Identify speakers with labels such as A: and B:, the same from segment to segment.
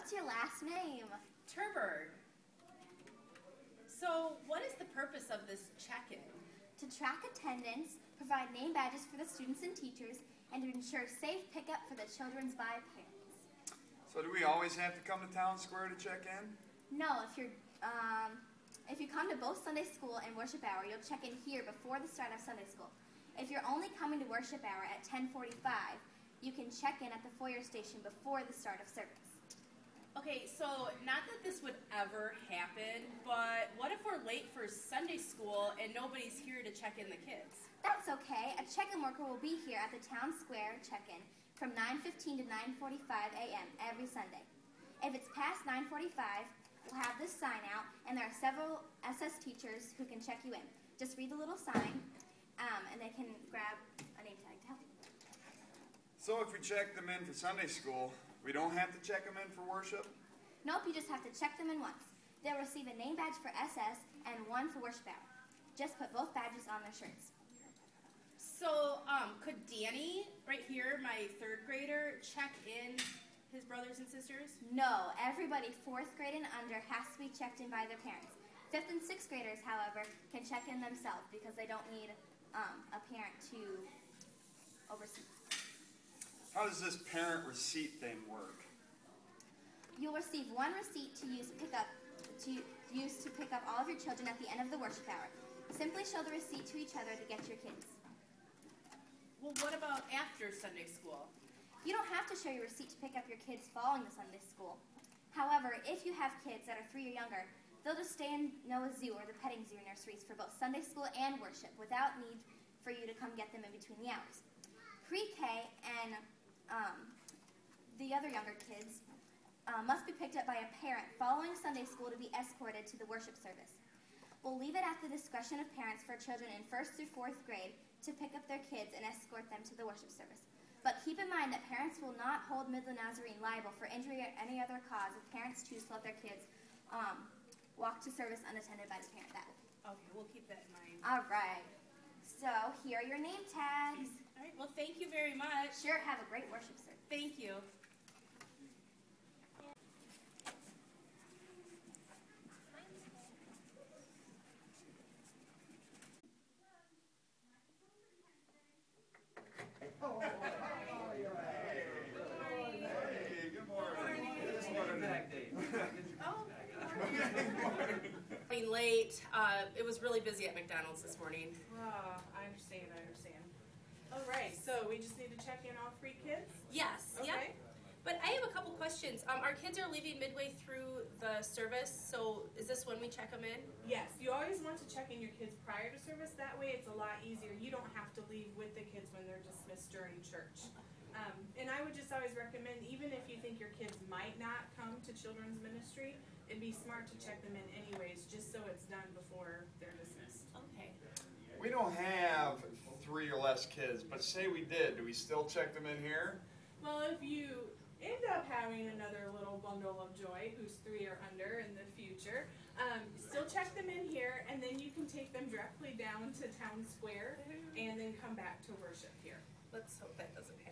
A: what's your last name?
B: Turberg. So, what is the purpose of this check-in?
A: To track attendance, provide name badges for the students and teachers, and to ensure safe pickup for the children by parents.
C: So do we always have to come to Town Square to check in?
A: No, if you come to both Sunday school and worship hour, you'll check in here before the start of Sunday school. If you're only coming to worship hour at 10:45, you can check in at the foyer station before the start of service.
B: Okay, so not that this would ever happen, but what if we're late for Sunday school and nobody's here to check in the kids?
A: That's okay. A check-in worker will be here at the Town Square check-in from 9:15 to 9:45 a.m. every Sunday. If it's past 9:45, we'll have this sign out, and there are several SS teachers who can check you in. Just read the little sign, and they can grab a name tag to help you.
C: So if we check them in for Sunday school, we don't have to check them in for worship?
A: Nope, you just have to check them in once. They'll receive a name badge for SS and one for worship hour. Just put both badges on their shirts.
B: So, could Danny, right here, my third grader, check in his brothers and sisters?
A: No, everybody 4th grade and under has to be checked in by their parents. 5th and 6th graders, however, can check in themselves because they don't need a parent to oversee.
C: How does this parent receipt thing work?
A: You'll receive one receipt to use to pick up all of your children at the end of the worship hour. Simply show the receipt to each other to get your kids.
B: Well, what about after Sunday school?
A: You don't have to show your receipt to pick up your kids following the Sunday school. However, if you have kids that are 3 or younger, they'll just stay in Noah's Zoo or the petting zoo nurseries for both Sunday school and worship without need for you to come get them in between the hours. Pre-K and the other younger kids must be picked up by a parent following Sunday school to be escorted to the worship service. We'll leave it at the discretion of parents for children in 1st through 4th grade to pick up their kids and escort them to the worship service. But keep in mind that parents will not hold Midland Nazarene liable for injury or any other cause if parents choose to let their kids walk to service unattended by the parent.
B: Okay, we'll keep that in mind.
A: All right. So here are your name tags.
B: All right, well, thank you very much.
A: Sure, have a great worship service.
B: Thank you. Late. It was really busy at McDonald's this morning.
D: Oh, I understand. All right, so we just need to check in all 3 kids?
B: Yes.
D: Okay.
B: Yep. But I have a couple questions. Our kids are leaving midway through the service, so is this when we check them in?
D: Yes, you always want to check in your kids prior to service. That way it's a lot easier. You don't have to leave with the kids when they're dismissed during church. And I would just always recommend, even if you think your kids might not come to children's ministry, it'd be smart to check them in anyways, just so it's done before they're dismissed.
B: Okay.
C: We don't have 3 or less kids, but say we did, do we still check them in here?
D: Well, if you end up having another little bundle of joy who's 3 or under in the future, still check them in here, and then you can take them directly down to Town Square and then come back to worship here.
B: Let's hope that doesn't happen.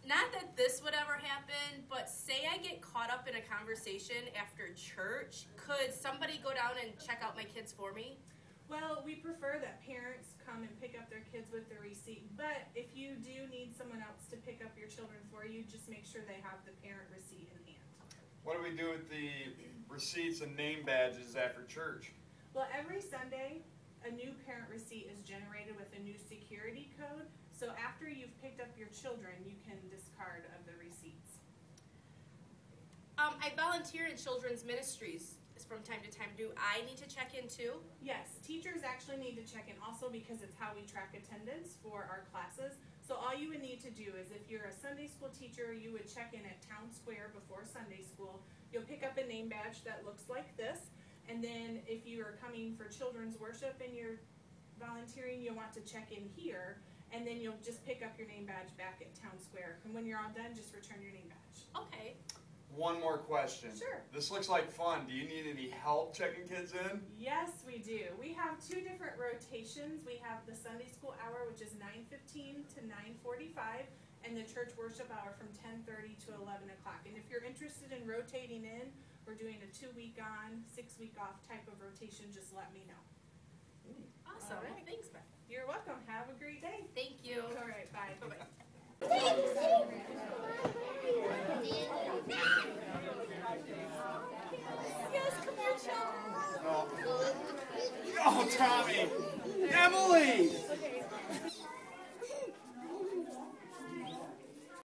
B: Not that this would ever happen, but say I get caught up in a conversation after church, could somebody go down and check out my kids for me?
D: Well, we prefer that parents come and pick up their kids with the receipt, but if you do need someone else to pick up your children for you, just make sure they have the parent receipt in hand.
C: What do we do with the receipts and name badges after church?
D: Well, every Sunday, a new parent receipt is generated with a new security code. So after you've picked up your children, you can discard of the receipts.
B: I volunteer in children's ministries from time to time. Do I need to check in too?
D: Yes, teachers actually need to check in also because it's how we track attendance for our classes. So all you would need to do is if you're a Sunday school teacher, you would check in at Town Square before Sunday school. You'll pick up a name badge that looks like this. And then if you are coming for children's worship and you're volunteering, you'll want to check in here. And then you'll just pick up your name badge back at Town Square. And when you're all done, just return your name badge.
B: Okay.
C: One more question.
D: Sure.
C: This looks like fun. Do you need any help checking kids in?
D: Yes, we do. We have 2 different rotations. We have the Sunday school hour, which is 9:15 to 9:45, and the church worship hour from 10:30 to 11 o'clock. And if you're interested in rotating in, we're doing a 2-week on, 6-week off type of rotation, just let me know.
B: Awesome.
D: All right.
B: Thanks, Beth.
D: You're welcome. Have a great day.
B: Thank you.
D: All right, bye.
B: Bye-bye.
D: Yes, come here, children.
C: Oh, Tommy! Emily!